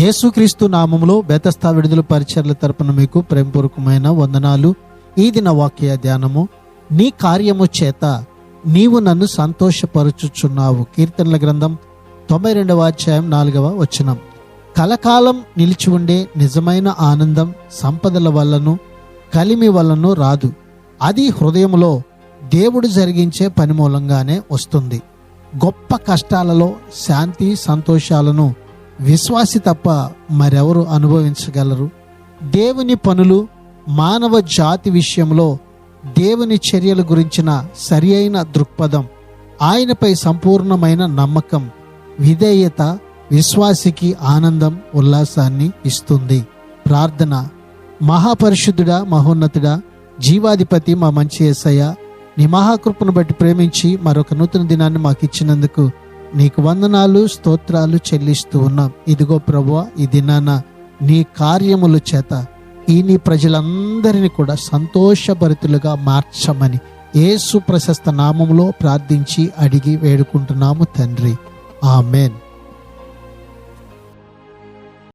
యేసుక్రీస్తు నామములో బెతస్తా విడుదల పరిచర్ల తరపున మీకు ప్రేమపూర్వకమైన వందనాలు. ఈ దిన వాక్య ధ్యానము, నీ కార్యము చేత నీవు నన్ను సంతోషపరచుచున్నావు. కీర్తనల గ్రంథం 92వ అధ్యాయం 4వ వచనం. కలకాలం నిలిచి ఉండే నిజమైన ఆనందం సంపదల వల్లను కలిమి వల్లను రాదు. అది హృదయంలో దేవుడు జరిగించే పని మూలంగానే వస్తుంది. గొప్ప కష్టాలలో శాంతి సంతోషాలను విశ్వాసి తప్ప మరెవరు అనుభవించగలరు? దేవుని పనులు, మానవ జాతి విషయంలో దేవుని చర్యల గురించిన సరి అయిన దృక్పథం, ఆయనపై సంపూర్ణమైన నమ్మకం, విధేయత విశ్వాసికి ఆనందం, ఉల్లాసాన్ని ఇస్తుంది. ప్రార్థన. మహాపరిశుద్ధుడా, మహోన్నతుడా, జీవాధిపతి, మా మంచి యేసయ్య, నీ మహాకృపను బట్టి ప్రేమించి మరొక నూతన దినాన్ని మాకు ఇచ్చినందుకు నీకు వందనాలు, స్తోత్రాలు చెల్లిస్తూ ఉన్నాం. ఇదిగో ప్రభువా, ఈ దినాన నీ కార్యముల చేత ఈ నీ ప్రజలందరినీ కూడా సంతోషభరితులుగా మార్చమని యేసు ప్రశస్త నామములో ప్రార్థించి అడిగి వేడుకుంటున్నాము తండ్రి. ఆమెన్.